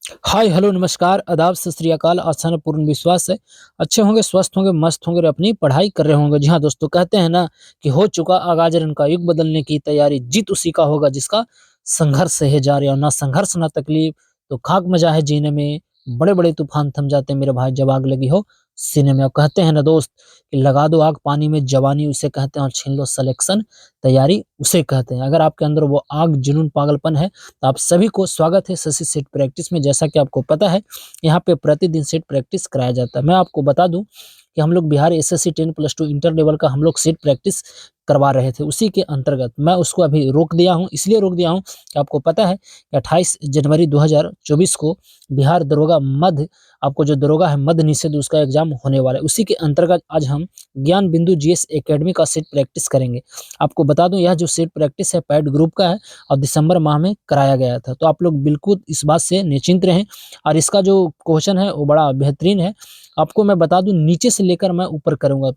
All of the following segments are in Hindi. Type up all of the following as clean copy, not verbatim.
हाय हेलो नमस्कार आदाब सत श्री अकाल। आसान और पूर्ण विश्वास है अच्छे होंगे, स्वस्थ होंगे, मस्त होंगे और अपनी पढ़ाई कर रहे होंगे। जी हाँ दोस्तों, कहते हैं ना कि हो चुका आगाज रन का युग, बदलने की तैयारी जीत उसी का होगा जिसका संघर्ष है जारी। और ना संघर्ष ना तकलीफ तो खाक मजा है जीने में। बड़े बड़े तूफान थम जाते हैं मेरे भाई जब आग लगी हो सीने में। और कहते हैं ना दोस्त कि लगा दो आग पानी में जवानी उसे कहते हैं, और छीन लो सिलेक्शन तैयारी उसे कहते हैं। अगर आपके अंदर वो आग जुनून पागलपन है तो आप सभी को स्वागत है शशि सेट प्रैक्टिस में। जैसा कि आपको पता है यहाँ पे प्रतिदिन सेट प्रैक्टिस कराया जाता है। मैं आपको बता दूं कि हम लोग बिहार एसएससी 10+2 इंटर लेवल का हम लोग सेट प्रैक्टिस करवा रहे थे। उसी के अंतर्गत मैं उसको अभी रोक दिया हूँ। इसलिए रोक दिया हूँ कि आपको पता है कि 28 जनवरी 2024 को बिहार दरोगा मध्य, आपको जो दरोगा है मध्य निषेध, उसका एग्जाम होने वाला है। उसी के अंतर्गत आज हम ज्ञान बिंदु जीएस एकेडमी का सेट प्रैक्टिस करेंगे। आपको बता दूं यह जो सेट प्रैक्टिस है पैड ग्रुप का है और दिसंबर माह में कराया गया था। तो आप लोग बिल्कुल इस बात से निश्चिंत रहें। और इसका जो क्वेश्चन है वो बड़ा बेहतरीन है। आपको मैं बता दूं नीचे से लेकर मैं ऊपर करूंगा।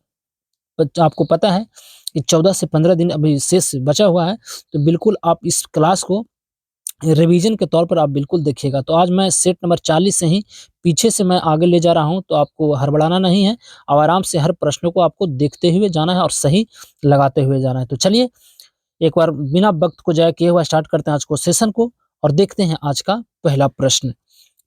आपको पता है कि 14 से 15 दिन अभी शेष बचा हुआ है। तो बिल्कुल आप इस क्लास को रिवीजन के तौर पर आप बिल्कुल देखिएगा। तो आज मैं सेट नंबर 40 से ही पीछे से मैं आगे ले जा रहा हूं, तो आपको हड़बड़ाना नहीं है और आराम से हर प्रश्नों को आपको देखते हुए जाना है और सही लगाते हुए जाना है। तो चलिए एक बार बिना वक्त को जाया किए हुआ स्टार्ट करते हैं आज को सेशन को और देखते हैं आज का पहला प्रश्न।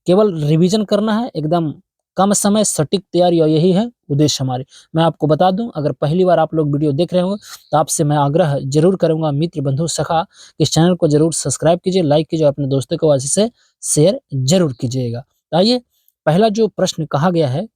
केवल रिवीजन करना है, एकदम कम समय सटीक तैयारी, और यही है उद्देश्य हमारे। मैं आपको बता दूं अगर पहली बार आप लोग वीडियो देख रहे हो तो आपसे मैं आग्रह जरूर करूंगा, मित्र बंधु सखा, कि इस चैनल को जरूर सब्सक्राइब कीजिए, लाइक कीजिए, अपने दोस्तों को वजह से शेयर जरूर कीजिएगा। तो आइए, पहला जो प्रश्न कहा गया है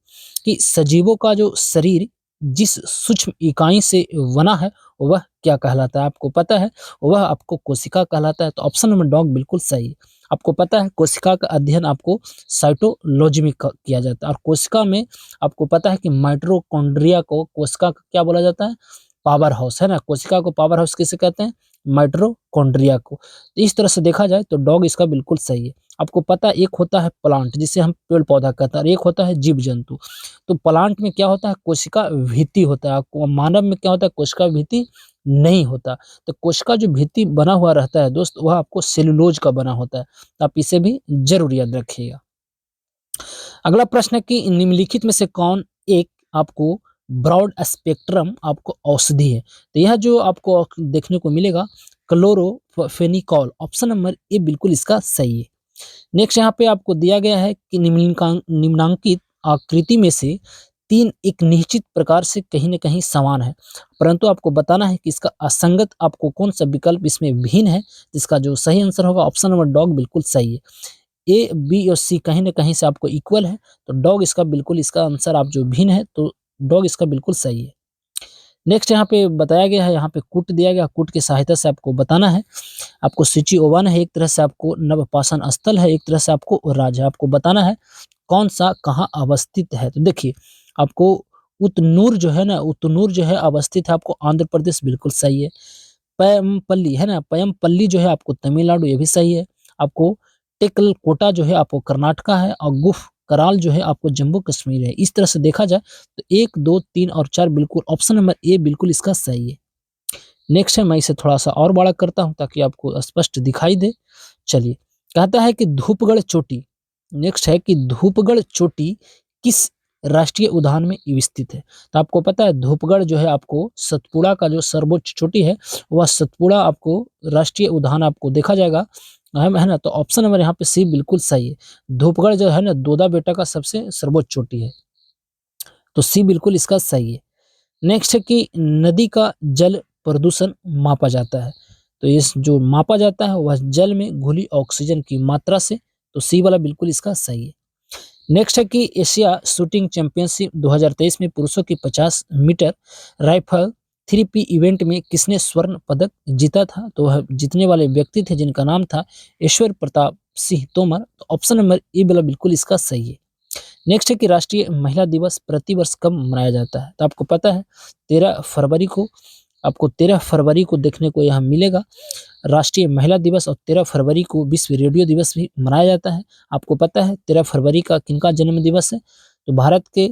कि सजीवों का जो शरीर जिस सूक्ष्म इकाई से बना है वह क्या कहलाता है। आपको पता है वह आपको कोशिका कहलाता है। तो ऑप्शन नंबर डॉग बिल्कुल सही है। आपको पता है कोशिका का अध्ययन आपको साइटोलॉजी में किया जाता है। और कोशिका में आपको पता है कि माइटोकॉन्ड्रिया को कोशिका का क्या बोला जाता है, पावर हाउस, है ना। कोशिका को पावर हाउस किसे कहते हैं, माइटोकॉन्ड्रिया को। तो इस तरह से देखा जाए तो डॉग इसका बिल्कुल सही है। आपको पता है एक होता है प्लांट जिसे हम पेड़ पौधा कहते हैं, और एक होता है जीव जंतु। तो प्लांट में क्या होता है, कोशिका भित्ति होता है। आपको मानव में क्या होता है, कोशिका भित्ति नहीं होता। तो कोशिका जो भित्ति बना हुआ रहता है दोस्त, वह आपको सेलुलोज का बना होता है। तो आप इसे भी जरूर याद रखिएगा। अगला प्रश्न है कि निम्नलिखित में से कौन एक आपको ब्रॉड स्पेक्ट्रम आपको औषधि है। तो यह जो आपको देखने को मिलेगा क्लोरोफेनिकॉल, ऑप्शन नंबर ए बिल्कुल इसका सही है। नेक्स्ट यहाँ पे आपको दिया गया है कि निम्नांकित आकृति में से तीन एक निश्चित प्रकार से कहीं न कहीं समान है, परंतु आपको बताना है कि इसका असंगत आपको कौन सा विकल्प इसमें भिन्न है। जिसका जो सही आंसर होगा ऑप्शन नंबर डॉग बिल्कुल सही है। ए, बी और सी कहीं न कहीं से आपको इक्वल है, तो डॉग इसका बिल्कुल इसका आंसर आप जो भिन्न है तो डॉग इसका बिल्कुल सही है। नेक्स्ट यहाँ पे बताया गया है, यहाँ पे कूट दिया गया, कूट की सहायता से आपको बताना है। आपको सिची ओवन है, एक तरह से आपको नवपाषाण स्थल है, एक तरह से आपको राज्य है। आपको बताना है कौन सा कहाँ अवस्थित है। तो देखिए आपको उतनूर जो है ना, उतनूर जो है अवस्थित है आपको आंध्र प्रदेश, बिल्कुल सही है। पयमपल्ली है ना, पयमपल्ली जो है आपको तमिलनाडु, ये भी सही है। आपको टेकलकोटा जो है आपको कर्नाटका है, और गुफ कराल जो है आपको जम्मू कश्मीर है। इस तरह से देखा जाए तो 1, 2, 3 और 4 बिल्कुल ऑप्शन नंबर ए बिल्कुल इसका सही है। नेक्स्ट है, मैं इसे थोड़ा-सा और बड़ा करता हूँ ताकि आपको स्पष्ट दिखाई दे। चलिए, कहता है कि धूपगढ़ चोटी, नेक्स्ट है कि धूपगढ़ चोटी किस राष्ट्रीय उद्यान में स्थित है। तो आपको पता है धूपगढ़ जो है आपको सतपुड़ा का जो सर्वोच्च चोटी है, वह सतपुड़ा आपको राष्ट्रीय उद्यान आपको देखा जाएगा, है ना। तो ऑप्शन नंबर यहाँ पे सी बिल्कुल सही है। धूपगढ़ जो है ना दोदा बेटा का सबसे सर्वोच्च चोटी है, तो सी बिल्कुल इसका सही है। नेक्स्ट है कि नदी का जल प्रदूषण मापा जाता है। तो इस जो मापा जाता है वह जल में घुली ऑक्सीजन की मात्रा से, तो सी वाला बिल्कुल इसका सही है। नेक्स्ट है कि एशिया शूटिंग चैंपियनशिप 2023 में पुरुषों की 50 मीटर राइफल 3P इवेंट में किसने स्वर्ण पदक जीता था। तो वह जीतने वाले व्यक्ति थे जिनका नाम था ईश्वर प्रताप सिंह तोमर। तो ऑप्शन नंबर ए वाला बिल्कुल इसका सही है। नेक्स्ट है कि राष्ट्रीय महिला दिवस प्रतिवर्ष कब मनाया जाता है। तो आपको पता है 13 फरवरी को, आपको 13 फरवरी को देखने को यहाँ मिलेगा राष्ट्रीय महिला दिवस, और 13 फरवरी को विश्व रेडियो दिवस भी मनाया जाता है। आपको पता है 13 फरवरी का किनका जन्म दिवस है। तो भारत के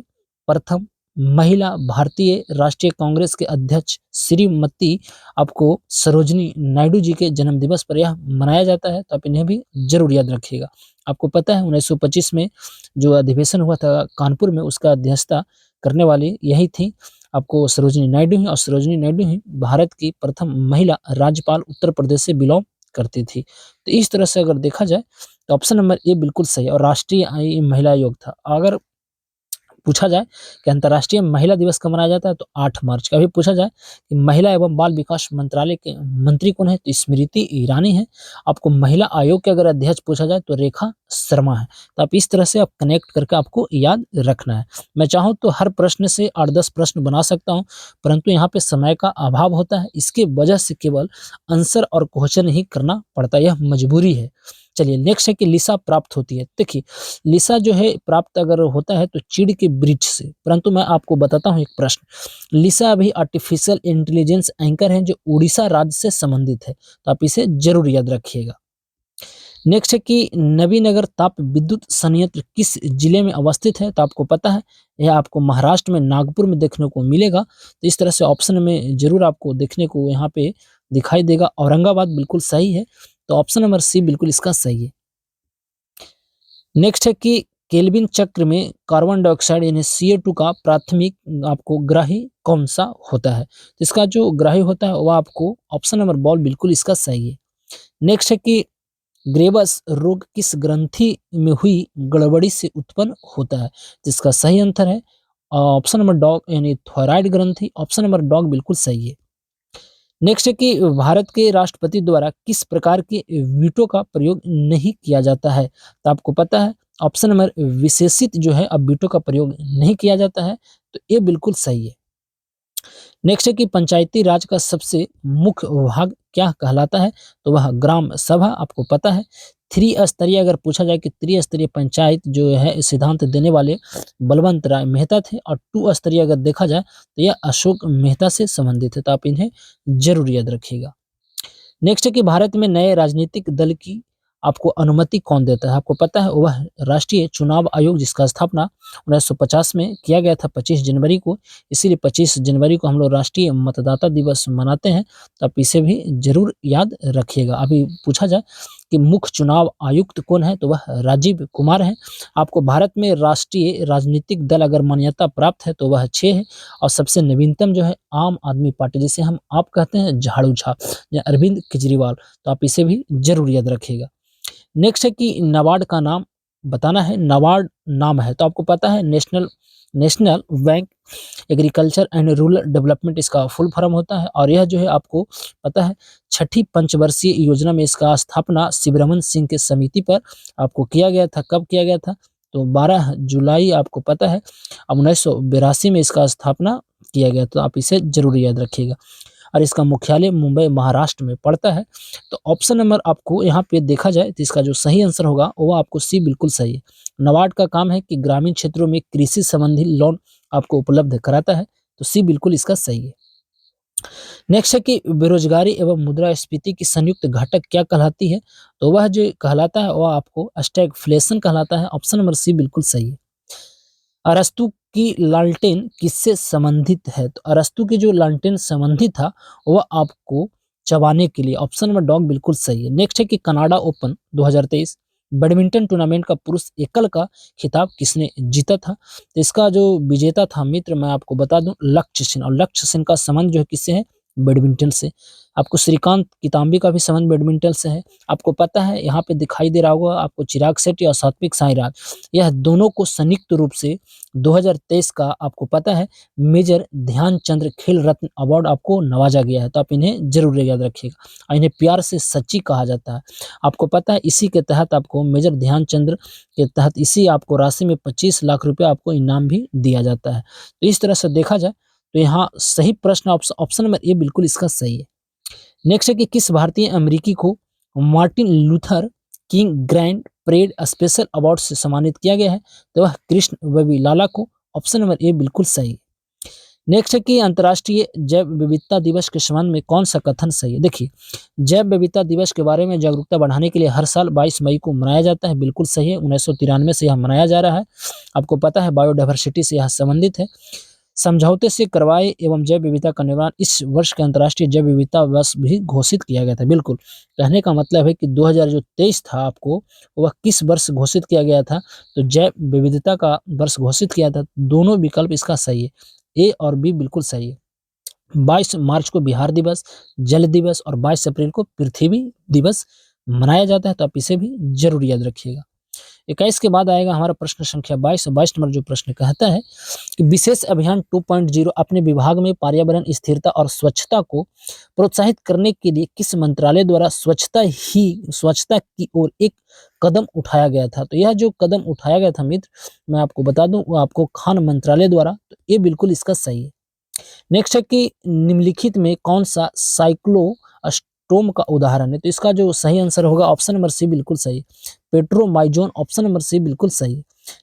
प्रथम महिला भारतीय राष्ट्रीय कांग्रेस के अध्यक्ष श्रीमती आपको सरोजिनी नायडू जी के जन्म दिवस पर यह मनाया जाता है, तो आप इन्हें भी जरूर याद रखिएगा। आपको पता है 1925 में जो अधिवेशन हुआ था कानपुर में, उसका अध्यक्षता करने वाली यही थी आपको सरोजिनी नायडू ही, और सरोजिनी नायडू ही भारत की प्रथम महिला राज्यपाल उत्तर प्रदेश से बिलोंग करती थी। तो इस तरह से अगर देखा जाए तो ऑप्शन नंबर ए बिल्कुल सही है, और राष्ट्रीय महिला आयोग था। अगर पूछा जाए कि अंतर्राष्ट्रीय महिला दिवस कब मनाया जाता है, तो 8 मार्च का। भी पूछा जाए कि महिला एवं बाल विकास मंत्रालय के मंत्री कौन है, तो स्मृति ईरानी है। आपको महिला आयोग के अगर अध्यक्ष पूछा जाए तो रेखा शर्मा है। तो आप इस तरह से आप कनेक्ट करके आपको याद रखना है। मैं चाहूँ तो हर प्रश्न से 8-10 प्रश्न बना सकता हूँ, परंतु यहाँ पे समय का अभाव होता है, इसके वजह से केवल आंसर और क्वेश्चन ही करना पड़ता है, यह मजबूरी है। चलिए नेक्स्ट है कि लिसा प्राप्त होती है। देखिए लिसा जो है प्राप्त अगर होता है तो चीड़ के वृक्ष से, परंतु मैं आपको बताता हूँ एक प्रश्न। लिसा अभी आर्टिफिशियल इंटेलिजेंस एंकर हैं जो उड़ीसा राज्य से संबंधित है, तो आप इसे जरूर याद रखिएगा। नेक्स्ट है कि नवीनगर ताप विद्युत संयंत्र किस जिले में अवस्थित है, तो आपको पता है यह आपको महाराष्ट्र में नागपुर में देखने को मिलेगा। तो इस तरह से ऑप्शन में जरूर आपको देखने को यहाँ पे दिखाई देगा। औरंगाबाद बिल्कुल सही है, तो ऑप्शन नंबर सी बिल्कुल इसका सही है। नेक्स्ट है कि केल्विन चक्र में कार्बन डाइऑक्साइड यानी CO2 का प्राथमिक आपको ग्राही कौन सा होता है, तो इसका जो ग्राही होता है वह आपको ऑप्शन नंबर बॉल बिल्कुल इसका सही है। नेक्स्ट है कि ग्रेवस रोग किस ग्रंथि में हुई गड़बड़ी से उत्पन्न होता है, जिसका सही आंसर है ऑप्शन नंबर डॉग यानी थायराइड ग्रंथि। ऑप्शन नंबर डॉग बिल्कुल सही है। नेक्स्ट है कि भारत के राष्ट्रपति द्वारा किस प्रकार के वीटो का प्रयोग नहीं किया जाता है, तो आपको पता है ऑप्शन नंबर विशेषित जो है अब वीटो का प्रयोग नहीं किया जाता है, तो ये बिल्कुल सही है। नेक्स्ट है कि पंचायती राज का सबसे मुख्य विभाग क्या कहलाता है, तो वह ग्राम सभा। आपको पता है त्रिस्तरीय अगर पूछा जाए कि त्रिस्तरीय पंचायत जो है सिद्धांत देने वाले बलवंत राय मेहता थे, और 2 स्तरीय अगर देखा जाए तो यह अशोक मेहता से संबंधित है, तो आप इन्हें जरूर याद रखिएगा। नेक्स्ट है कि भारत में नए राजनीतिक दल की आपको अनुमति कौन देता है, आपको पता है वह राष्ट्रीय चुनाव आयोग, जिसका स्थापना 1950 में किया गया था 25 जनवरी को। इसीलिए 25 जनवरी को हम लोग राष्ट्रीय मतदाता दिवस मनाते हैं, तो आप इसे भी जरूर याद रखिएगा। अभी पूछा जाए कि मुख्य चुनाव आयुक्त कौन है, तो वह राजीव कुमार है। आपको भारत में राष्ट्रीय राजनीतिक दल अगर मान्यता प्राप्त है तो वह 6 है, और सबसे नवीनतम जो है आम आदमी पार्टी, जिसे हम आप कहते हैं झाड़ू छाप या अरविंद केजरीवाल, तो आप इसे भी जरूर याद रखिएगा। नेक्स्ट है कि नाबार्ड का नाम बताना है। नाबार्ड नाम है तो आपको पता है national national bank agriculture and rural development इसका फुल फॉर्म होता है, और यह जो है आपको पता है 6ठी पंचवर्षीय योजना में इसका स्थापना शिवरमन सिंह के समिति पर आपको किया गया था। कब किया गया था, तो 12 जुलाई आपको पता है अब 1982 में इसका स्थापना किया गया, तो आप इसे जरूर याद रखिएगा। और इसका मुख्यालय मुंबई महाराष्ट्र में पड़ता है। तो ऑप्शन नंबर आपको यहाँ पे देखा जाए तो इसका जो सही आंसर होगा वो आपको सी बिल्कुल सही है। नाबार्ड का काम है कि ग्रामीण क्षेत्रों में कृषि संबंधी लोन आपको उपलब्ध कराता है, तो सी बिल्कुल इसका सही है। नेक्स्ट है कि बेरोजगारी एवं मुद्रास्फीति की संयुक्त घटक क्या कहलाती है, तो वह जो कहलाता है वह आपको स्टैगफ्लेशन कहलाता है। ऑप्शन नंबर सी बिल्कुल सही है। अरस्तु की लालटेन किससे संबंधित है, तो अरस्तु की जो लालटेन संबंधित था वह आपको चबाने के लिए। ऑप्शन नंबर डॉग बिल्कुल सही है। नेक्स्ट है कि कनाडा ओपन 2023 बैडमिंटन टूर्नामेंट का पुरुष एकल का खिताब किसने जीता था, तो इसका जो विजेता था मित्र मैं आपको बता दूं लक्ष्य सेन, और लक्ष्य सेन का संबंध जो है किससे है, बैडमिंटन से। आपको श्रीकांत कितांबी का भी संबंध बैडमिंटन से है। आपको पता है यहाँ पे दिखाई दे रहा होगा आपको चिराग शेट्टी और सात्विक साईराज, यह दोनों को संयुक्त रूप से 2023 का आपको पता है मेजर ध्यानचंद्र खेल रत्न अवार्ड आपको नवाजा गया है, तो आप इन्हें जरूर याद रखिएगा। और इन्हें प्यार से सच्ची कहा जाता है। आपको पता है इसी के तहत आपको मेजर ध्यानचंद्र के तहत इसी आपको राशि में 25 लाख रुपए आपको इनाम भी दिया जाता है। तो इस तरह से देखा जाए तो यहाँ सही प्रश्न ऑप्शन नंबर ए बिल्कुल इसका सही है। नेक्स्ट है कि किस भारतीय अमेरिकी को Martin Luther king grand parade special award से सम्मानित किया गया है, तो वह कृष्ण वेबिलाला को। ऑप्शन नंबर ए बिल्कुल सही है। नेक्स्ट है कि अंतर्राष्ट्रीय जैव विविधता दिवस के संबंध में कौन सा कथन सही है। देखिए जैव विविधता दिवस के बारे में जागरूकता बढ़ाने के लिए हर साल 22 मई को मनाया जाता है, बिल्कुल सही है। 1993 से यह मनाया जा रहा है। आपको पता है बायोडाइवर्सिटी से यह संबंधित है। समझौते से करवाए एवं जैव विविधता का निर्माण इस वर्ष के अंतर्राष्ट्रीय जैव विविधता वर्ष भी घोषित किया गया था। बिल्कुल, कहने का मतलब है कि 2023 था आपको, वह किस वर्ष घोषित किया गया था? तो जैव विविधता का वर्ष घोषित किया था। दोनों विकल्प इसका सही है, ए और बी बिल्कुल सही है। 22 मार्च को बिहार दिवस, जल दिवस और 22 अप्रैल को पृथ्वी दिवस मनाया जाता है, तो आप इसे भी जरूर याद रखिएगा। 21 के बाद आएगा हमारा प्रश्न संख्या 22। 22 नंबर जो प्रश्न कहता है कि विशेष अभियान 2.0 अपने विभाग में पर्यावरण स्थिरता और स्वच्छता को प्रोत्साहित करने के लिए किस मंत्रालय द्वारा स्वच्छता की ओर एक कदम उठाया गया था? तो यह जो कदम उठाया गया था मित्र, मैं आपको बता दूं, वो आपको खान मंत्रालय द्वारा, तो ये बिल्कुल इसका सही है। नेक्स्ट है कि निम्नलिखित में कौन सा साइक्लोस्टोम का उदाहरण है? तो इसका जो सही आंसर होगा ऑप्शन नंबर सी बिल्कुल सही, पेट्रोमाइजोन, ऑप्शन नंबर सी बिल्कुल सही है।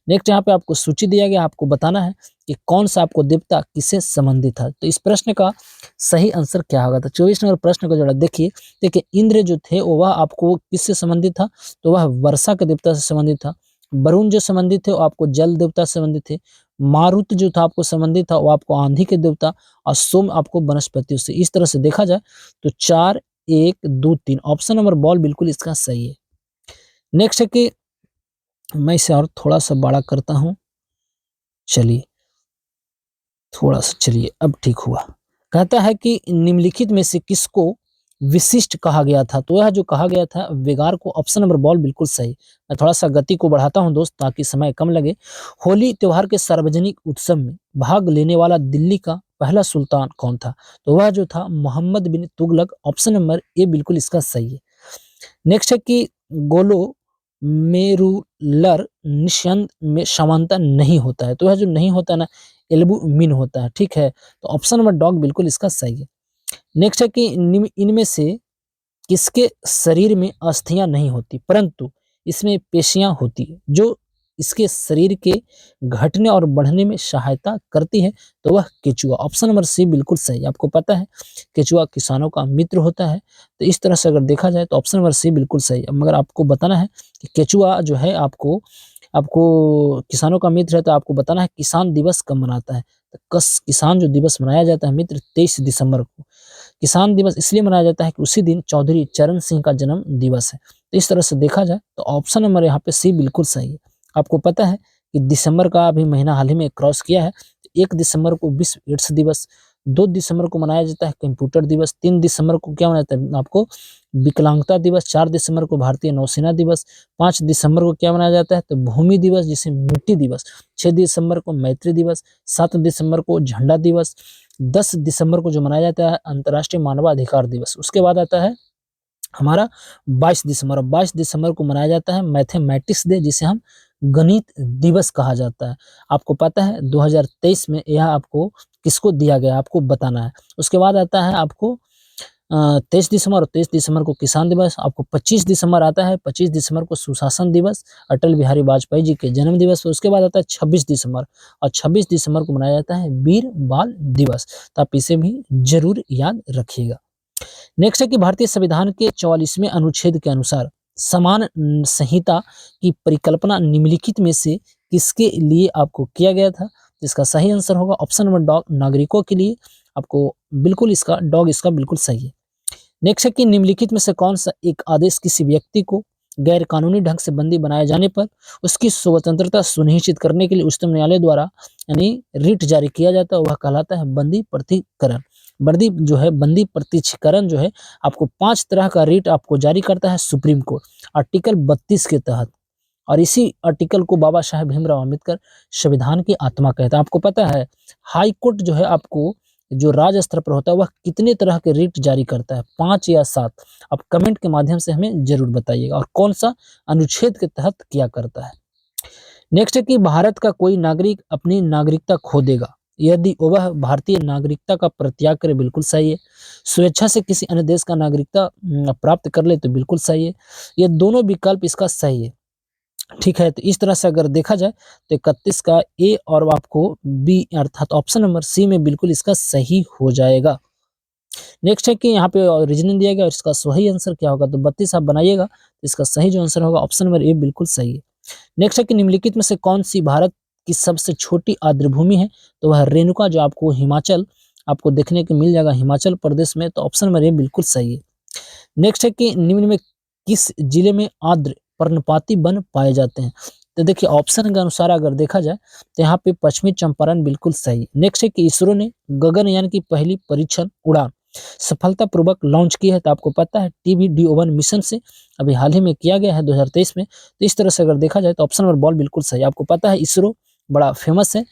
नेक्स्ट यहाँ पे आपको सूची दिया गया, आपको बताना है कि कौन सा आपको देवता किससे संबंधित था। तो इस प्रश्न का सही आंसर क्या होगा? तो 24 नंबर प्रश्न को जरा देखिए इंद्र जो थे वह आपको किससे संबंधित था? तो वह वर्षा के देवता से संबंधित था। वरुण जो संबंधित थे वो आपको जल देवता से संबंधित थे। मारुत जो था आपको संबंधित था वो आपको आंधी के देवता, और सोम आपको वनस्पतियों से। इस तरह से देखा जाए तो 4 1 2 3 ऑप्शन नंबर बॉल बिल्कुल इसका सही है। नेक्स्ट है कि मैं इसे और थोड़ा सा बड़ा करता हूं, चलिए थोड़ा सा, चलिए अब ठीक हुआ। कहता है कि निम्नलिखित में से किसको विशिष्ट कहा गया था? तो यह जो कहा गया था वेगार को, ऑप्शन नंबर बॉल बिल्कुल सही। मैं थोड़ा सा गति को बढ़ाता हूं दोस्त ताकि समय कम लगे। होली त्योहार के सार्वजनिक उत्सव में भाग लेने वाला दिल्ली का पहला सुल्तान कौन था? तो वह जो था मोहम्मद बिन तुगलक, ऑप्शन नंबर ए बिल्कुल इसका सही है। नेक्स्ट है कि गोलो मेरुलर निस्यंद में समानता नहीं होता है। तो यह जो नहीं होता है ना, एल्बुमिन होता है, ठीक है। तो ऑप्शन नंबर डॉग बिल्कुल इसका सही है। नेक्स्ट है कि इनमें से किसके शरीर में अस्थियां नहीं होती परंतु इसमें पेशियां होती है जो इसके शरीर के घटने और बढ़ने में सहायता करती है? तो वह केचुआ, ऑप्शन नंबर सी बिल्कुल सही। आपको पता है केचुआ किसानों का मित्र होता है, तो इस तरह से अगर देखा जाए तो ऑप्शन नंबर सी बिल्कुल सही। अब मगर आपको बताना है कि केचुआ जो है आपको आपको किसानों का मित्र है, तो आपको बताना है किसान दिवस कब मनाता है? तो किसान जो दिवस मनाया जाता है मित्र 23 दिसंबर को। किसान दिवस इसलिए मनाया जाता है कि उसी दिन चौधरी चरण सिंह का जन्म दिवस है। तो इस तरह से देखा जाए तो ऑप्शन नंबर यहाँ पे सी बिल्कुल सही है। आपको पता है कि दिसंबर का अभी महीना हाल ही में क्रॉस किया है। 1 दिसंबर को विश्व एड्स दिवस, 2 दिसंबर को मनाया जाता है कंप्यूटर दिवस, 3 दिसंबर को क्या मनाया जाता है आपको विकलांगता दिवस, 4 दिसंबर को भारतीय नौसेना दिवस, 5 दिसंबर को क्या मनाया जाता है तो भूमि दिवस जिसे मिट्टी दिवस, 6 दिसंबर को मैत्री दिवस, 7 दिसंबर को झंडा दिवस, 10 दिसंबर को जो मनाया जाता है अंतर्राष्ट्रीय मानवाधिकार दिवस। उसके बाद आता है हमारा 22 दिसंबर, और 22 दिसंबर को मनाया जाता है मैथमेटिक्स डे जिसे हम गणित दिवस कहा जाता है। आपको पता है 2023 में यह आपको किसको दिया गया आपको बताना है। उसके बाद आता है आपको 23 दिसंबर, और 23 दिसंबर को किसान दिवस। आपको 25 दिसंबर आता है, 25 दिसंबर को सुशासन दिवस, अटल बिहारी वाजपेयी जी के जन्म दिवस। उसके बाद आता है 26 दिसंबर, और 26 दिसंबर को मनाया जाता है वीर बाल दिवस। तो आप इसे भी जरूर याद रखिएगा। नेक्स्ट है कि भारतीय संविधान के 44वें अनुच्छेद के अनुसार समान संहिता की परिकल्पना निम्नलिखित में से किसके लिए आपको किया गया था? इसका सही आंसर होगा ऑप्शन नंबर डॉग, नागरिकों के लिए। आपको बिल्कुल इसका डॉग इसका बिल्कुल सही है। नेक्स्ट है कि निम्नलिखित में से कौन सा एक आदेश किसी व्यक्ति को गैर कानूनी ढंग से बंदी बनाए जाने पर उसकी स्वतंत्रता सुनिश्चित करने के लिए उच्चतम न्यायालय द्वारा यानी रिट जारी किया जाता है, वह कहलाता है बंदी प्रतिकरण। बंदी प्रतिकरण जो है आपको 5 तरह का रिट आपको जारी करता है सुप्रीम कोर्ट आर्टिकल 32 के तहत, और इसी आर्टिकल को बाबा साहेब भीमराव अम्बेडकर संविधान की आत्मा कहता है। आपको पता है हाई कोर्ट जो है आपको जो राज्य स्तर पर होता है वह कितने तरह के रिट जारी करता है, 5 या 7? आप कमेंट के माध्यम से हमें जरूर बताइएगा, और कौन सा अनुच्छेद के तहत किया करता है। नेक्स्ट है कि भारत का कोई नागरिक अपनी नागरिकता खो देगा यदि वह भारतीय नागरिकता का परित्याग करे, बिल्कुल सही है। स्वेच्छा से किसी अन्य देश का नागरिकता प्राप्त कर ले, तो बिल्कुल सही है। ये दोनों विकल्प इसका सही है, ठीक है। तो इस तरह से अगर देखा जाए तो 31 का ए और आपको बी अर्थात ऑप्शन नंबर सी में बिल्कुल इसका सही हो जाएगा। नेक्स्ट है कि यहाँ पे रीजनिंग दिया गया और इसका सही आंसर क्या होगा, तो 32 आप बनाइएगा, तो इसका सही जो आंसर होगा ऑप्शन नंबर ए बिल्कुल सही है। नेक्स्ट है कि निम्नलिखित में से कौन सी भारत की सबसे छोटी आर्द्रभूमि है तो वह रेणुका, जो आपको हिमाचल आपको देखने को मिल जाएगा हिमाचल प्रदेश में। तो ऑप्शन नंबर ए बिल्कुल सही है। नेक्स्ट है कि निम्न में किस जिले में आर्द्र पर्णपाती वन पाए जाते हैं? तो देखिए ऑप्शन के अनुसार अगर देखा जाए तो यहाँ पे पश्चिमी चंपारण बिल्कुल सही। नेक्स्ट है कि इसरो ने गगनयान की पहली परीक्षण उड़ान सफलतापूर्वक लॉन्च की है। तो आपको पता है TBD-01 मिशन से अभी हाल ही में किया गया है 2023 में। तो इस तरह से अगर देखा जाए तो ऑप्शन नंबर बॉल बिल्कुल सही। आपको पता है इसरो बड़ा फेमस है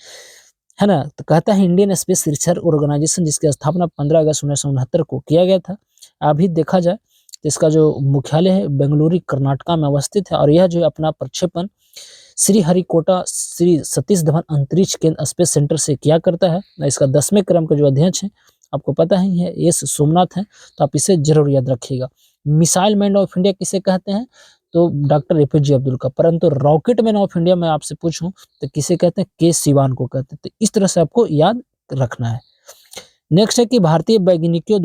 ना। तो कहता है इंडियन स्पेस रिसर्च ऑर्गेनाइजेशन, जिसकी स्थापना 15 अगस्त 1969 को किया गया था। अभी देखा जाए तो इसका जो मुख्यालय है बेंगलुरु कर्नाटका में अवस्थित है और यह जो अपना प्रक्षेपण श्रीहरिकोटा श्री सतीश धवन अंतरिक्ष केंद्र स्पेस सेंटर से किया करता है। इसका 10वें क्रम का जो अध्यक्ष है आपको पता ही है एस सोमनाथ है। तो आप इसे जरूर याद रखिएगा। मिसाइल मैन ऑफ इंडिया किसे कहते हैं? तो डॉक्टर APJ अब्दुल कलाम। परंतु रॉकेट मैन ऑफ इंडिया मैं आपसे पूछूं तो किसे कहते हैं? के सिवान को कहते हैं। तो इस तरह से आपको याद रखना है। नेक्स्ट है कि भारतीय वैज्ञानिकों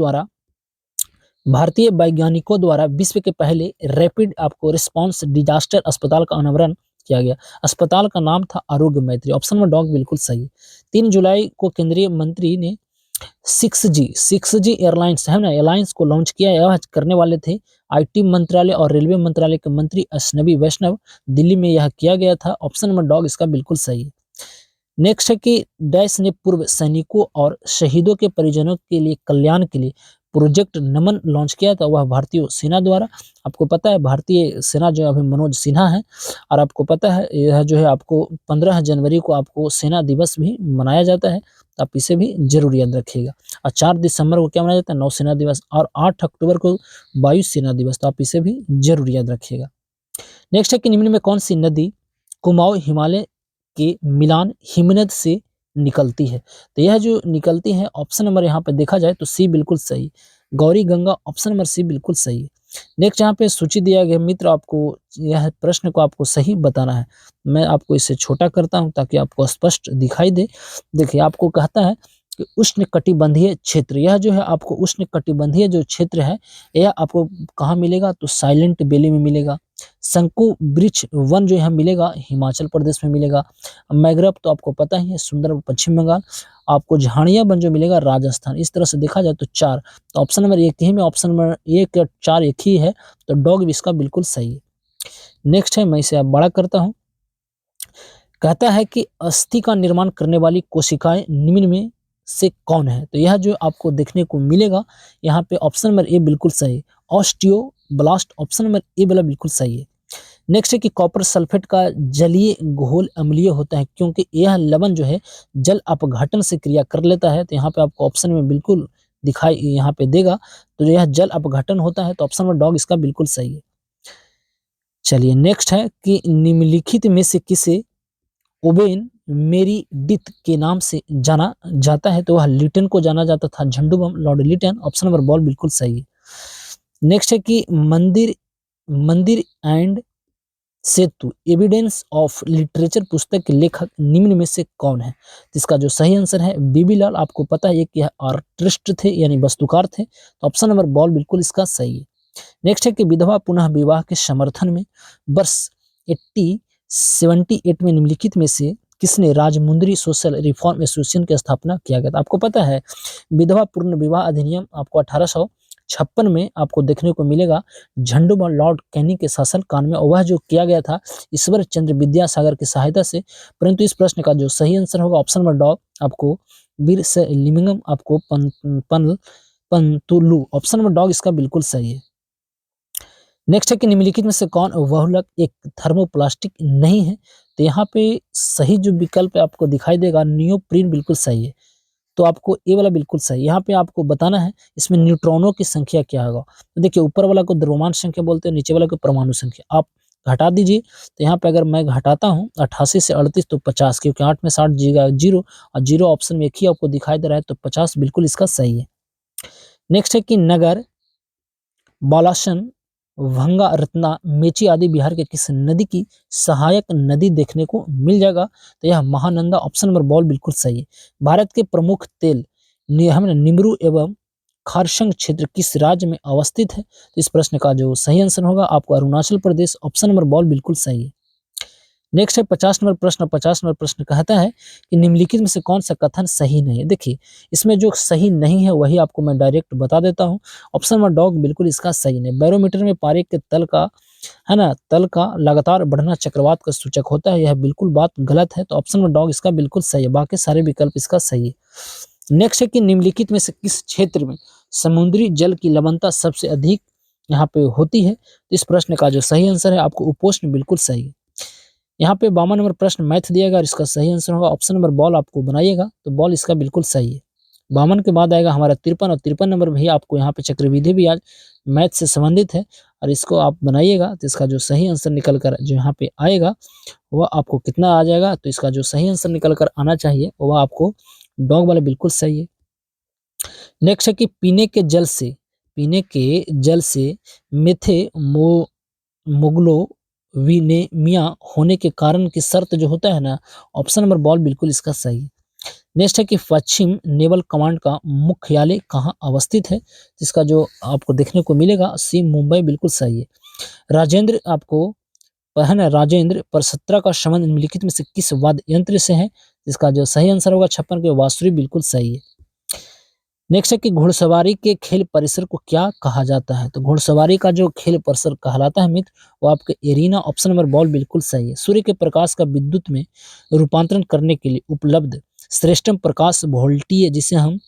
द्वारा विश्व के पहले रैपिड आपको रिस्पांस डिजास्टर अस्पताल का अनावरण किया गया। अस्पताल का नाम था आरोग्य मैत्री। ऑप्शन नंबर डॉग बिल्कुल सही। 3 जुलाई को केंद्रीय मंत्री ने 6G एयरलाइंस है ना एयरलाइंस को लॉन्च किया। यह करने वाले थे IT मंत्रालय और रेलवे मंत्रालय के मंत्री अश्विनी वैष्णव। दिल्ली में यह किया गया था। ऑप्शन नंबर डॉग इसका बिल्कुल सही है। नेक्स्ट है कि डैश ने पूर्व सैनिकों और शहीदों के परिजनों के लिए कल्याण के लिए प्रोजेक्ट नमन लॉन्च किया था। वह भारतीय सेना द्वारा। आपको पता है भारतीय सेना जो अभी मनोज सिन्हा है और आपको पता है यह जो है आपको 15 जनवरी को आपको सेना दिवस भी मनाया जाता है। तो आप इसे भी जरूर याद रखिएगा। और 4 दिसंबर को क्या मनाया जाता है? नौसेना दिवस। और 8 अक्टूबर को वायु सेना दिवस। तो आप इसे भी जरूर याद रखिएगा। नेक्स्ट है कि निम्न में कौन सी नदी कुमाऊं हिमालय के मिलान हिमनद से निकलती है? तो यह जो निकलती है ऑप्शन नंबर यहाँ पे देखा जाए तो सी बिल्कुल सही। Gauri Ganga. Option number C बिल्कुल सही है। नेक्स्ट यहाँ पे सूची दिया गया मित्र, आपको यह प्रश्न को आपको सही बताना है। मैं आपको इसे छोटा करता हूँ ताकि आपको स्पष्ट दिखाई दे। देखिए आपको कहता है कि उष्ण कटिबंधीय क्षेत्र, यह जो है आपको उष्ण कटिबंधीय जो क्षेत्र है यह आपको कहाँ मिलेगा? तो साइलेंट वैली में मिलेगा। शंकु वृक्ष वन जो है मिलेगा हिमाचल प्रदेश में मिलेगा। मैग्रोव तो आपको पता ही है सुंदर पश्चिम बंगाल। आपको झाड़िया वन जो मिलेगा राजस्थान। इस तरह से देखा जाए तो 4। तो ऑप्शन नंबर एक ही में ऑप्शन नंबर 1 या 4 एक ही है। तो डॉग इसका बिल्कुल सही है। नेक्स्ट है मैं इसे अब बड़ा करता हूँ। कहता है कि अस्थि का निर्माण करने वाली कोशिकाएं निम्न में से कौन है? तो यह जो आपको देखने को मिलेगा यहाँ पे ऑप्शन नंबर ए बिल्कुल सही। ऑस्टियोब्लास्ट। ऑप्शन नंबर ए वाला बिल्कुल सही है। नेक्स्ट है कि कॉपर सल्फेट का जलीय घोल अम्लीय होता है क्योंकि यह लवण जो है जल अपघटन से क्रिया कर लेता है। तो यहाँ पे आपको ऑप्शन में बिल्कुल दिखाई यहाँ पे देगा। तो यह जल अपघटन होता है। तो ऑप्शन नंबर डॉग इसका बिल्कुल सही है। चलिए नेक्स्ट है कि निम्नलिखित में से किसे ओबेन मेरीडिथ के नाम से जाना जाता है? तो वह लिटन को जाना जाता था। झंडू बम लॉर्ड लिटन। ऑप्शन नंबर बॉल बिल्कुल सही है। नेक्स्ट है कि Mandir and Setu evidence of literature पुस्तक के लेखक निम्न में से कौन है? तो इसका जो सही आंसर है बीबी लाल। आपको पता है कि यह आर्टिस्ट थे यानी वस्तुकार थे। तो ऑप्शन नंबर बॉल बिल्कुल इसका सही है। नेक्स्ट है कि विधवा पुनः विवाह के समर्थन में वर्ष 1878 में निम्नलिखित में से किसने राजमुंद्री सोशल रिफॉर्म एसोसिएशन की स्थापना किया गया था? आपको पता है विधवा पूर्ण विवाह अधिनियम आपको 1856 में आपको देखने को मिलेगा झंडू लॉर्ड कैनिंग के शासन काल में। और वह जो किया गया था ईश्वर चंद्र विद्यासागर की सहायता से। परंतु इस प्रश्न का जो सही आंसर होगा ऑप्शन नंबर डॉ आपको वीर से लिमिंगम आपको पंतुलू। ऑप्शन नंबर डॉग इसका बिल्कुल सही है। नेक्स्ट है कि निम्नलिखित में से कौन बहुलक एक थर्मोप्लास्टिक नहीं है? तो यहाँ पे सही जो विकल्प आपको दिखाई देगा नियोप्रीन बिल्कुल सही है। तो आपको ए वाला बिल्कुल सही। यहाँ पे आपको बताना है इसमें न्यूट्रॉनों की संख्या क्या होगा। तो देखिए ऊपर वाला को द्रव्यमान संख्या बोलते हैं, नीचे वाला को परमाणु संख्या। आप घटा दीजिए। तो यहाँ पे अगर मैं घटाता हूँ 88 से 38 तो 50, क्योंकि 8 में 60 जीरो और जीरो ऑप्शन में एक ही आपको दिखाई दे रहा है। तो 50 बिल्कुल इसका सही है। नेक्स्ट है कि नगर बालासन भंगा रत्ना मेची आदि बिहार के किस नदी की सहायक नदी देखने को मिल जाएगा? तो यह महानंदा। ऑप्शन नंबर बॉल बिल्कुल सही है। भारत के प्रमुख तेल निमरू एवं खारसंग क्षेत्र किस राज्य में अवस्थित है? तो इस प्रश्न का जो सही आंसर होगा आपको अरुणाचल प्रदेश। ऑप्शन नंबर बॉल बिल्कुल सही है। नेक्स्ट है 50 नंबर प्रश्न। 50 नंबर प्रश्न कहता है कि निम्नलिखित में से कौन सा कथन सही नहीं है। देखिए, इसमें जो सही नहीं है वही आपको मैं डायरेक्ट बता देता हूँ। ऑप्शन नंबर डॉग बिल्कुल इसका सही नहीं। बैरोमीटर में पारे के तल का, है ना, तल का लगातार बढ़ना चक्रवात का सूचक होता है, यह बिल्कुल बात गलत है। तो ऑप्शन नंबर डॉग इसका बिल्कुल सही है, बाकी सारे विकल्प इसका सही है। नेक्स्ट है कि निम्नलिखित में से किस क्षेत्र में समुद्री जल की लवणता सबसे अधिक यहाँ पे होती है। तो इस प्रश्न का जो सही आंसर है आपको उपोष्ण बिल्कुल सही है। यहाँ पे 52 नंबर प्रश्न मैथ दिया गया और इसका सही आंसर होगा ऑप्शन नंबर बॉल। आपको बनाइएगा तो बॉल इसका बिल्कुल सही है। 52 के बाद आएगा हमारा 53 और 53 नंबर भी आपको यहाँ पे चक्रविधि भी आज मैथ से संबंधित है और इसको आप बनाइएगा तो इसका जो सही आंसर निकल कर जो यहाँ पे आएगा वह आपको कितना आ जाएगा। तो इसका जो सही आंसर निकल कर आना चाहिए वह आपको डॉग वाला बिल्कुल सही है। नेक्स्ट है कि पीने के जल से मेथे मोग्लोविनेमिया होने के कारण की शर्त जो होता है ना, ऑप्शन नंबर बॉल बिल्कुल इसका सही है। नेक्स्ट है कि पश्चिम नेवल कमांड का मुख्यालय कहाँ अवस्थित है। इसका जो आपको देखने को मिलेगा सी मुंबई बिल्कुल सही है। राजेंद्र आपको है ना, राजेंद्र परसत्रा का संबंध निम्नलिखित में से किस वाद्य यंत्र से है। इसका जो सही आंसर होगा 56 के बांसुरी बिल्कुल सही है। नेक्स्ट है कि घुड़सवारी के खेल परिसर को क्या कहा जाता है। तो घुड़सवारी का जो खेल परिसर कहलाता है मित्र वो आपके एरिना, ऑप्शन नंबर बॉल बिल्कुल सही है। सूर्य के प्रकाश का विद्युत में रूपांतरण करने के लिए उपलब्ध श्रेष्ठतम प्रकाश वोल्टीय जिसे हम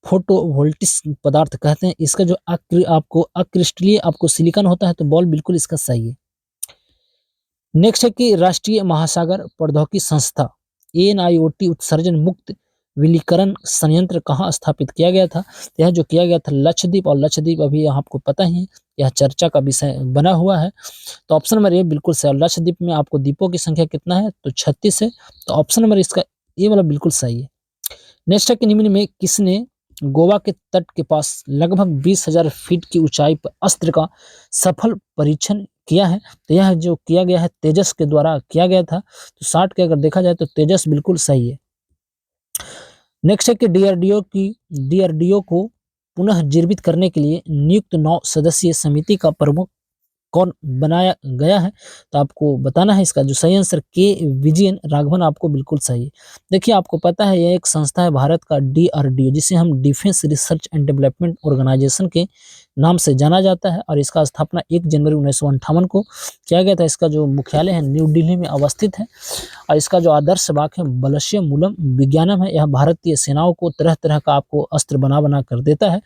फोटोवोल्टिक पदार्थ कहते हैं, इसका जो आपको अक्रिस्टलीय आपको सिलिकॉन होता है। तो बॉल बिल्कुल इसका सही है। नेक्स्ट है कि राष्ट्रीय महासागर प्रौद्योगिकी संस्था एनआईओटी उत्सर्जन मुक्त विलिकरण संयंत्र कहाँ स्थापित किया गया था। तो यह जो किया गया था लक्षद्वीप, और लक्षद्वीप अभी आपको पता ही है यह चर्चा का विषय बना हुआ है। तो ऑप्शन नंबर ए बिल्कुल सही। लक्षद्वीप में आपको द्वीपों की संख्या कितना है तो 36 है। तो ऑप्शन नंबर इसका ए वाला बिल्कुल सही है। नेक्स्ट है कि निम्न में किसने गोवा के तट के पास लगभग 20,000 फीट की ऊंचाई पर अस्त्र का सफल परीक्षण किया है। तो यह जो किया गया है तेजस के द्वारा किया गया था। तो 60 के अगर देखा जाए तो तेजस बिल्कुल सही है। नेक्स्ट है कि डीआरडीओ को पुनः जीवित करने के लिए नियुक्त 9 सदस्यीय समिति का प्रमुख कौन बनाया गया है। तो आपको बताना है इसका जो सही आंसर के विजयन राघवन आपको बिल्कुल सही है। देखिए, आपको पता है यह एक संस्था है भारत का डीआरडीओ जिसे हम defence research and development organisation के नाम से जाना जाता है और इसका स्थापना 1 जनवरी 1958 को किया गया था। इसका जो मुख्यालय है न्यू दिल्ली में अवस्थित है और इसका जो आदर्श वाक्य है बलस्य मूलम विज्ञानम है। यह भारतीय सेनाओं को तरह तरह का आपको अस्त्र बना कर देता है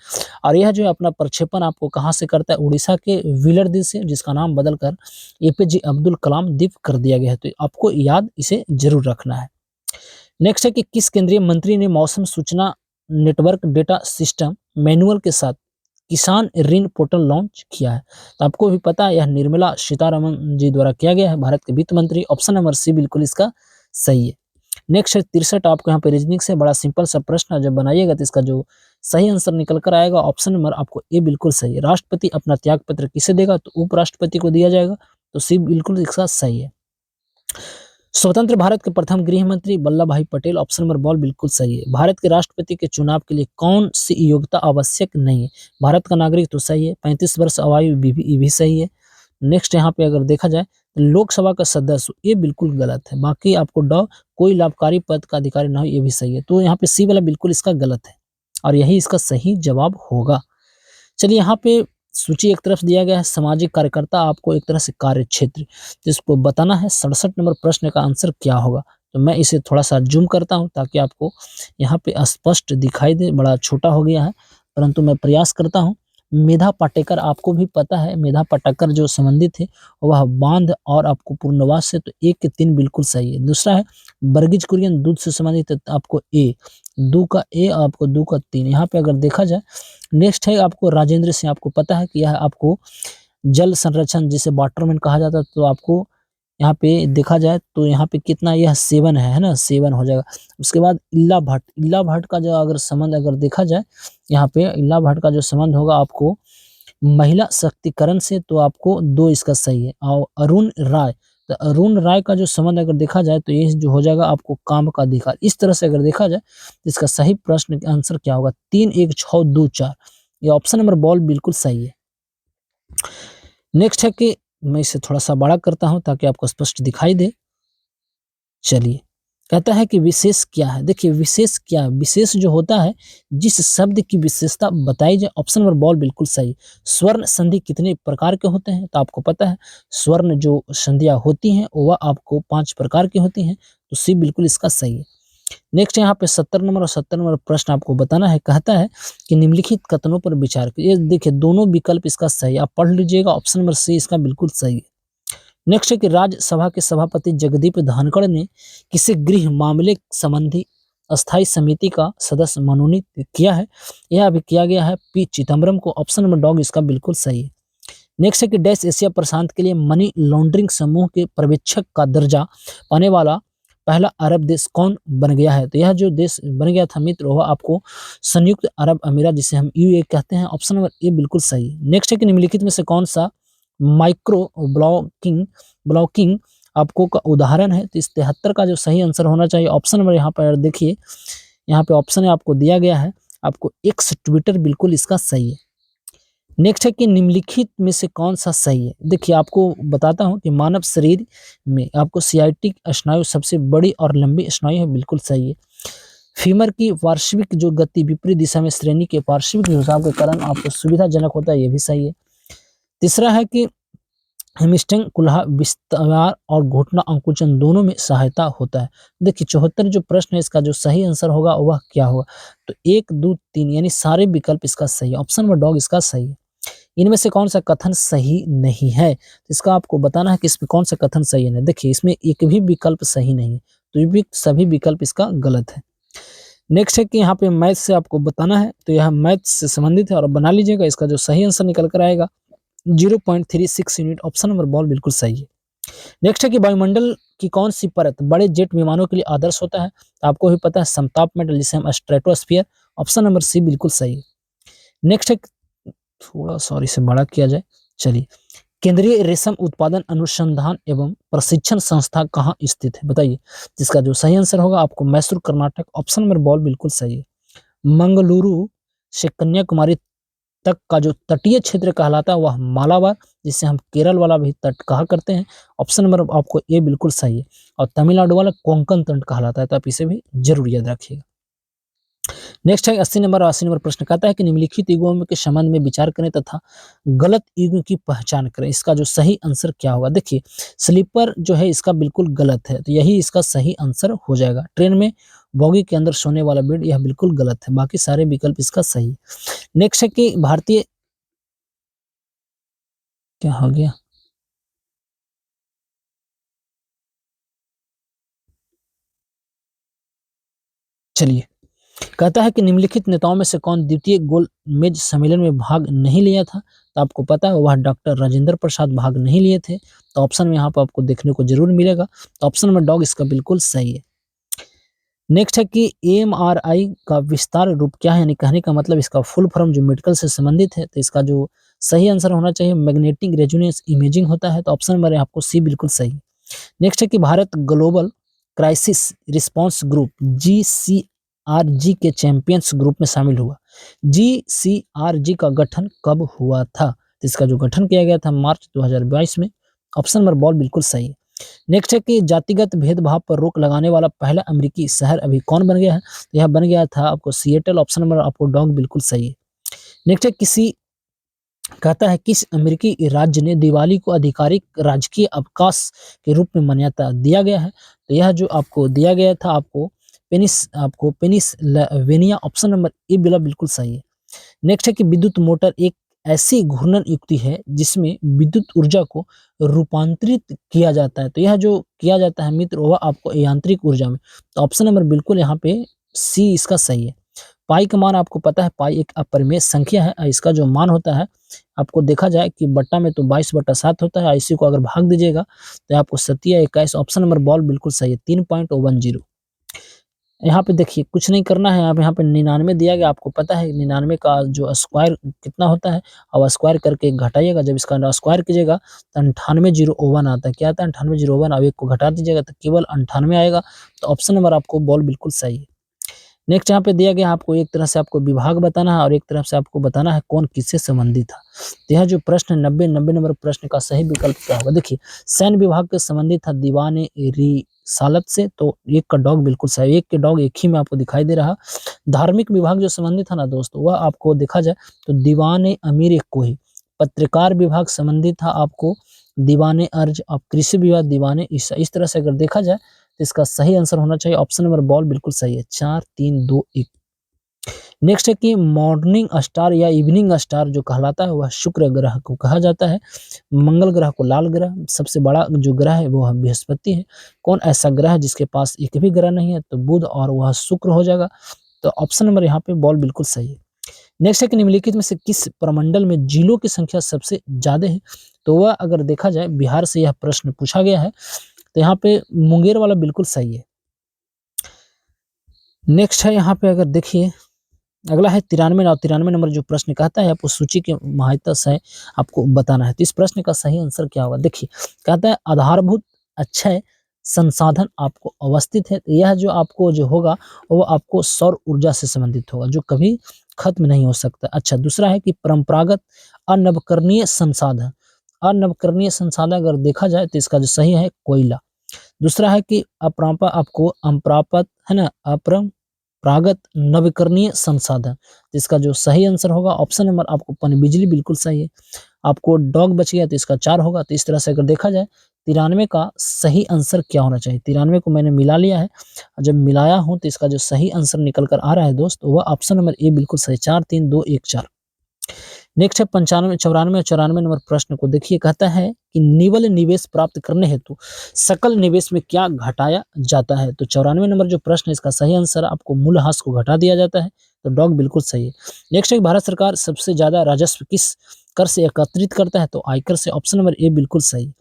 और यह जो है अपना प्रक्षेपण आपको कहाँ से करता है, उड़ीसा के व्हीलर द्वीप से, जिसका नाम बदलकर एपीजे अब्दुल कलाम द्वीप कर दिया गया है। तो आपको याद इसे जरूर रखना है। नेक्स्ट है कि किस केंद्रीय मंत्री ने मौसम सूचना नेटवर्क डेटा सिस्टम मैनुअल के साथ किसान ऋण पोर्टल लॉन्च किया है। तो आपको भी पता है यह निर्मला सीतारमण जी द्वारा किया गया है, भारत के वित्त मंत्री। ऑप्शन नंबर सी बिल्कुल इसका सही है। नेक्स्ट है 63 आपको यहाँ पे रीजनिंग से बड़ा सिंपल सा प्रश्न है, जब बनाइएगा तो इसका जो सही आंसर निकल कर आएगा ऑप्शन नंबर आपको ए बिल्कुल सही है। राष्ट्रपति अपना त्याग पत्र किसे देगा तो उपराष्ट्रपति को दिया जाएगा। तो सी बिल्कुल इसका सही है। स्वतंत्र भारत के प्रथम गृह मंत्री वल्लभ भाई पटेल, ऑप्शन नंबर बॉल बिल्कुल सही है। भारत के राष्ट्रपति के चुनाव के लिए कौन सी योग्यता आवश्यक नहीं है। भारत का नागरिक तो सही है, 35 वर्ष आयु भी सही है। नेक्स्ट यहाँ पे अगर देखा जाए तो लोकसभा का सदस्य, ये बिल्कुल गलत है। बाकी आपको कोई लाभकारी पद का अधिकारी ना हो, ये भी सही है। तो यहाँ पे सी वाला बिल्कुल इसका गलत है और यही इसका सही जवाब होगा। चलिए, यहाँ पे सूची एक तरफ दिया गया है सामाजिक कार्यकर्ता, आपको एक तरह से कार्य क्षेत्र, जिसको बताना है 67 नंबर प्रश्न का आंसर क्या होगा। तो मैं इसे थोड़ा सा जूम करता हूँ ताकि आपको यहाँ पे स्पष्ट दिखाई दे। बड़ा छोटा हो गया है परंतु मैं प्रयास करता हूँ। मेधा पाटेकर, आपको भी पता है मेधा पाटेकर जो संबंधित है वह बांध और आपको पूर्णवास से, तो 1 के 3 बिल्कुल सही है। दूसरा है वर्गीज कुरियन, दूध से संबंधित है, तो आपको ए, 2 का ए, आपको 2 का 3 यहाँ पे अगर देखा जाए। नेक्स्ट है आपको राजेंद्र सिंह, आपको पता है कि यह आपको जल संरक्षण जिसे वाटरमैन कहा जाता है। तो आपको यहाँ पे देखा जाए तो यहाँ पे कितना यह 7 है ना, 7 हो जाएगा। उसके बाद इल्ला भट्ट का जो अगर संबंध अगर देखा जाए, यहाँ पे इल्ला भट्ट का जो संबंध होगा आपको महिला शक्तिकरण से, तो आपको 2 इसका सही है। और अरुण राय, तो अरुण राय का जो संबंध अगर देखा जाए तो ये जो हो जाएगा आपको काम का अधिकार। इस तरह से अगर देखा जाए तो इसका सही प्रश्न का आंसर क्या होगा 3, 1, 6, 2, 4। ये ऑप्शन नंबर बॉल बिल्कुल सही है। नेक्स्ट है कि मैं इसे थोड़ा सा बड़ा करता हूं ताकि आपको स्पष्ट दिखाई दे। चलिए, कहता है कि विशेष क्या है? देखिए विशेष क्या है? विशेष जो होता है, जिस शब्द की विशेषता बताई जाए, ऑप्शन नंबर बॉल बिल्कुल सही। स्वर्ण संधि कितने प्रकार के होते हैं? तो आपको पता है, स्वर्ण जो संधियाँ होती हैं, वह आपको 5 प्रकार की होती हैं, तो सी बिल्कुल इसका सही है। नेक्स्ट यहाँ पे 70 नंबर और 70 नंबर प्रश्न आपको बताना है, कहता है कि निम्नलिखित कथनों पर विचार कीजिए। ये देखिए दोनों विकल्प इसका सही है, आप पढ़ लीजिएगा, ऑप्शन नंबर सी इसका बिल्कुल सही है। नेक्स्ट है कि राज्यसभा के सभापति जगदीप धनखड़ ने किसे गृह मामले संबंधी अस्थायी समिति का सदस्य मनोनीत किया है? यह अभी किया गया है पी चिदम्बरम को, ऑप्शन नंबर डॉग इसका बिल्कुल सही है। नेक्स्ट है कि डैश एशिया प्रशांत के लिए मनी लॉन्ड्रिंग समूह के पर्यवेक्षक का दर्जा पाने वाला पहला अरब देश कौन बन गया है? तो यह जो देश बन गया था मित्र, वह आपको संयुक्त अरब अमीरात, जिसे हम यूएई कहते हैं, ऑप्शन नंबर ए बिल्कुल सही है। नेक्स्ट है कि निम्नलिखित में से कौन सा माइक्रो ब्लॉकिंग ब्लॉकिंग आपको का उदाहरण है? तो इस 73 का जो सही आंसर होना चाहिए, ऑप्शन नंबर यहाँ पर देखिए, यहाँ पे ऑप्शन है आपको दिया गया है, आपको एक्स ट्विटर बिल्कुल इसका सही है। नेक्स्ट है कि निम्नलिखित में से कौन सा सही है? देखिए आपको बताता हूँ कि मानव शरीर में आपको सियाटिक स्नायु सबसे बड़ी और लंबी स्नायु है, बिल्कुल सही है। फीमर की पार्श्विक जो गति विपरीत दिशा में श्रेणी के पार्श्विक झुकाव के कारण आपको सुविधाजनक होता है, ये भी सही है। तीसरा है कि हैमस्ट्रिंग कुल्हा विस्तार और घुटना अंकुचन दोनों में सहायता होता है। देखिए 74 जो प्रश्न है, इसका जो सही आंसर होगा वह क्या होगा? तो 1, 2, 3 यानी सारे विकल्प इसका सही है, ऑप्शन नंबर डॉग इसका सही है। इनमें से कौन सा कथन सही नहीं है? तो इसका आपको बताना है कि इसमें कौन सा कथन सही है। देखिए इसमें एक भी विकल्प सही नहीं है, तो ये भी सभी विकल्प इसका गलत है। नेक्स्ट है कि यहाँ पे मैथ से आपको बताना है, तो यह मैथ से संबंधित है और बना लीजिएगा। इसका जो सही आंसर निकल कर आएगा 0.36 यूनिट, ऑप्शन नंबर बॉल बिल्कुल सही है। नेक्स्ट है कि वायुमंडल की कौन सी परत बड़े जेट विमानों के लिए आदर्श होता है? तो आपको भी पता है, समताप मेटल, जिसे हम स्ट्रेटोस्फियर, ऑप्शन नंबर सी बिल्कुल सही है। नेक्स्ट है, थोड़ा सॉरी से बड़ा किया जाए, चलिए, केंद्रीय रेशम उत्पादन अनुसंधान एवं प्रशिक्षण संस्था कहाँ स्थित है? बताइए। जिसका जो सही आंसर होगा आपको मैसूर कर्नाटक, ऑप्शन नंबर बॉल बिल्कुल सही है। मंगलुरु से कन्याकुमारी तक का जो तटीय क्षेत्र कहलाता है वह मालाबार, जिसे हम केरल वाला भी तट कहा करते हैं, ऑप्शन नंबर आपको ए बिल्कुल सही है। और तमिलनाडु वाला कोंकण तट कहलाता है, तो आप इसे भी जरूर याद रखिएगा। नेक्स्ट है 80 नंबर और 80 नंबर प्रश्न, कहता है कि निम्नलिखित युग्मों के संबंध में विचार करें तथा गलत युग्म की पहचान करें। इसका जो सही आंसर क्या होगा? देखिए स्लीपर जो है इसका बिल्कुल गलत है, तो यही इसका सही आंसर हो जाएगा। ट्रेन में बोगी के अंदर सोने वाला बेड, यह बिल्कुल गलत है, बाकी सारे विकल्प इसका सही है। नेक्स्ट है कि भारतीय, क्या हो गया? चलिए, कहता है कि निम्नलिखित नेताओं में से कौन द्वितीय गोलमेज सम्मेलन में भाग नहीं लिया था? तो आपको पता है वह डॉक्टर राजेंद्र प्रसाद भाग नहीं लिए थे, तो ऑप्शन में यहाँ पर आपको देखने को जरूर मिलेगा, तो ऑप्शन नंबर डॉग इसका बिल्कुल सही है। नेक्स्ट है कि एएमआरआई का विस्तार रूप क्या है? यानी कहने का मतलब इसका फुल फॉर्म जो मेडिकल से संबंधित है, तो इसका जो सही आंसर होना चाहिए मैग्नेटिक रेजोनेंस इमेजिंग होता है, तो ऑप्शन नंबर है आपको सी बिल्कुल सही है। नेक्स्ट है कि Bharat global crisis response group GCRG के चैंपियंस ग्रुप में शामिल हुआ। जीसीआरजी का गठन कब हुआ था? तो इसका जो गठन किया गया था मार्च 2022 में, ऑप्शन नंबर बॉल बिल्कुल सही है। नेक्स्ट है कि जातिगत भेदभाव पर रोक लगाने वाला पहला अमेरिकी शहर अभी कौन बन गया है? तो यह बन गया था आपको सिएटल, ऑप्शन नंबर आपको डॉग बिल्कुल सही है। नेक्स्ट है किसी, कहता है किस अमेरिकी राज्य ने दिवाली को आधिकारिक राजकीय अवकाश के रूप में मान्यता दिया गया है? तो यह जो आपको दिया गया था आपको पेनिसल्वेनिया, ऑप्शन नंबर ए बिल्कुल सही है। नेक्स्ट है कि विद्युत मोटर एक ऐसी घूर्णन युक्ति है जिसमें विद्युत ऊर्जा को रूपांतरित किया जाता है, तो यह जो किया जाता है मित्र वह आपको यांत्रिक ऊर्जा में, तो ऑप्शन नंबर बिल्कुल यहाँ पे सी इसका सही है। पाई का मान आपको पता है, पाई एक अपरिमेय संख्या है, इसका जो मान होता है आपको देखा जाए कि बट्टा में तो 22/7 होता है, इसी को अगर भाग दीजिएगा तो आपको 27 ऑप्शन नंबर बॉल बिल्कुल सही है, 3.10। यहाँ पे देखिए कुछ नहीं करना है, आप यहाँ पे 99 दिया गया, आपको पता है 99 का जो स्क्वायर कितना होता है, अब स्क्वायर करके घटाइएगा, जब इसका स्क्वायर कीजिएगा तो 9801 आता है। क्या आता है? 9801, अब एक को घटा दीजिएगा तो केवल 98 आएगा, तो ऑप्शन नंबर आपको बॉल बिल्कुल सही है। नेक्स्ट यहाँ पे दिया गया है आपको एक तरह से आपको विभाग बताना है और एक तरफ से आपको बताना है कौन किससे संबंधित था। तो यह जो प्रश्न 90 नंबर प्रश्न का सही विकल्प क्या होगा? देखिए, सैन्य विभाग के संबंधित था दीवान रिसालत से, तो एक का डॉग बिल्कुल सही, एक के डॉग एक ही में आपको दिखाई दे रहा। धार्मिक विभाग जो संबंधित था ना दोस्तों, वह आपको देखा जाए तो दीवान अमीर एक को ही। पत्रकार विभाग संबंधित था आपको दीवान अर्ज। अब कृषि विभाग दीवान ईसा। इस तरह से अगर देखा जाए तो इसका सही आंसर होना चाहिए ऑप्शन नंबर बॉल बिल्कुल सही है, 4 3 2 1। नेक्स्ट है कि मॉर्निंग स्टार या इवनिंग स्टार जो कहलाता है वह शुक्र ग्रह को कहा जाता है। मंगल ग्रह को लाल ग्रह, सबसे बड़ा जो ग्रह है वो बृहस्पति है। कौन ऐसा ग्रह है जिसके पास एक भी ग्रह नहीं है? तो बुध, और वह शुक्र हो जाएगा। तो ऑप्शन नंबर यहाँ पे बॉल बिल्कुल सही है। नेक्स्ट है कि निम्नलिखित में से किस प्रमंडल में जिलों की संख्या सबसे ज्यादा है? तो वह अगर देखा जाए बिहार से यह प्रश्न पूछा गया है, तो यहाँ पे मुंगेर वाला बिल्कुल सही है। नेक्स्ट है यहाँ पे अगर देखिए अगला है 93 और 93 नंबर जो प्रश्न कहता है आपको सूची के महत्व से आपको बताना है। तो इस प्रश्न का सही आंसर क्या होगा? देखिए, कहता है आधारभूत अक्षय संसाधन आपको अवस्थित है। यह जो आपको जो होगा वो आपको सौर ऊर्जा से संबंधित होगा जो कभी खत्म नहीं हो सकता। अच्छा, दूसरा है कि परंपरागत अनवकरणीय संसाधन। अनवकरणीय संसाधन अगर देखा जाए तो इसका जो सही है कोयला। दूसरा है कि अपरापा आपको अम्प्रापत है ना, अपरंपरागत नवीकरणीय संसाधन। तो इसका जो सही आंसर होगा ऑप्शन नंबर आपको पनबिजली बिल्कुल सही है। आपको डॉग बच गया तो इसका 4 होगा। तो इस तरह से अगर देखा जाए 93 का सही आंसर क्या होना चाहिए? 93 को मैंने मिला लिया है, जब मिलाया हूं तो इसका जो सही आंसर निकल कर आ रहा है दोस्त वह ऑप्शन नंबर ए बिल्कुल सही, 4 3 2 1 4। नेक्स्ट है 95 94 और 94 नंबर प्रश्न को देखिए, कहता है कि निवल निवेश प्राप्त करने हेतु सकल निवेश में क्या घटाया जाता है? तो 94 नंबर जो प्रश्न है इसका सही आंसर आपको मूल्यह्रास को घटा दिया जाता है। तो डॉग बिल्कुल सही है। नेक्स्ट है भारत सरकार सबसे ज्यादा राजस्व किस कर से एकत्रित करता है? तो आयकर से, ऑप्शन नंबर ए बिल्कुल सही।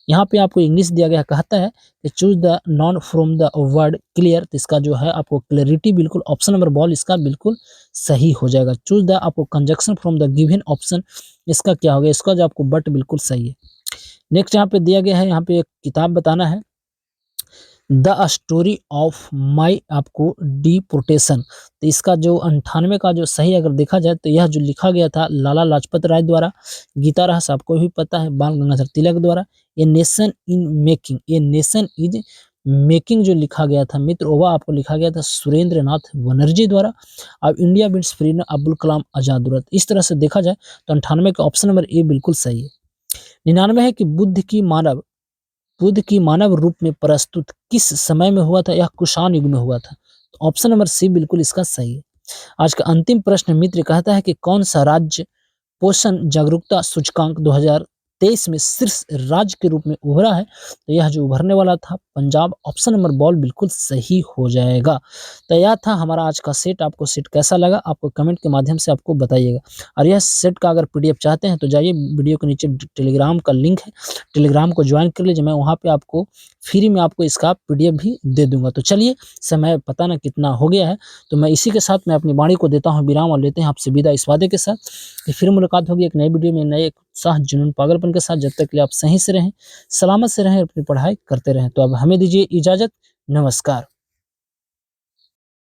यहाँ पे आपको इंग्लिश दिया गया, कहता है कि choose the non from the word clear. तो इसका जो है आपको क्लैरिटी बिल्कुल ऑप्शन नंबर बॉल इसका बिल्कुल सही हो जाएगा। चूज द आपको conjunction from the given option, इसका क्या होगा? इसका जो आपको बट बिल्कुल सही है। नेक्स्ट यहाँ पे दिया गया है, यहाँ पे एक किताब बताना है द स्टोरी ऑफ माई आपको डिपोर्टेशन। तो इसका जो 98 का जो सही अगर देखा जाए तो यह जो लिखा गया था लाला लाजपत राय द्वारा, गीता रहस आपको भी पता है बाल गंगाधर तिलक द्वारा। ये नेशन इन मेकिंग, ये नेशन इज मेकिंग जो लिखा गया था मित्र वह आपको लिखा गया था सुरेंद्र नाथ बनर्जी द्वारा। अब India bits free Abdul Kalam Azad. इस तरह से देखा जाए तो 98 का ऑप्शन नंबर ए बिल्कुल सही है। 99 है कि बुद्ध की मानव रूप में प्रस्तुत किस समय में हुआ था? यह कुषाण युग में हुआ था। तो ऑप्शन नंबर सी बिल्कुल इसका सही है। आज का अंतिम प्रश्न मित्र कहता है कि कौन सा राज्य पोषण जागरूकता सूचकांक 2023 में शीर्ष राज्य के रूप में उभरा है? तो यह जो उभरने वाला था पंजाब, ऑप्शन नंबर बॉल बिल्कुल सही हो जाएगा। तो यह था हमारा आज का सेट। आपको सेट कैसा लगा आपको कमेंट के माध्यम से आपको बताइएगा। और यह सेट का अगर पीडीएफ चाहते हैं तो जाइए वीडियो के नीचे टेलीग्राम का लिंक है, टेलीग्राम को ज्वाइन कर लीजिए। मैं वहाँ पे आपको फ्री में आपको इसका पीडीएफ भी दे दूंगा। तो चलिए, समय पता ना कितना हो गया है, तो मैं इसी के साथ मैं अपनी वाणी को देता हूँ विराम और लेते हैं आपसे विदा इस वादे के साथ कि फिर मुलाकात होगी एक नई वीडियो में नए उत्साह जुनून पागलपन के साथ। जब तक के लिए आप सही से रहें, सलामत से रहें, अपनी पढ़ाई करते रहें। तो अब हमें दीजिए इजाजत, नमस्कार।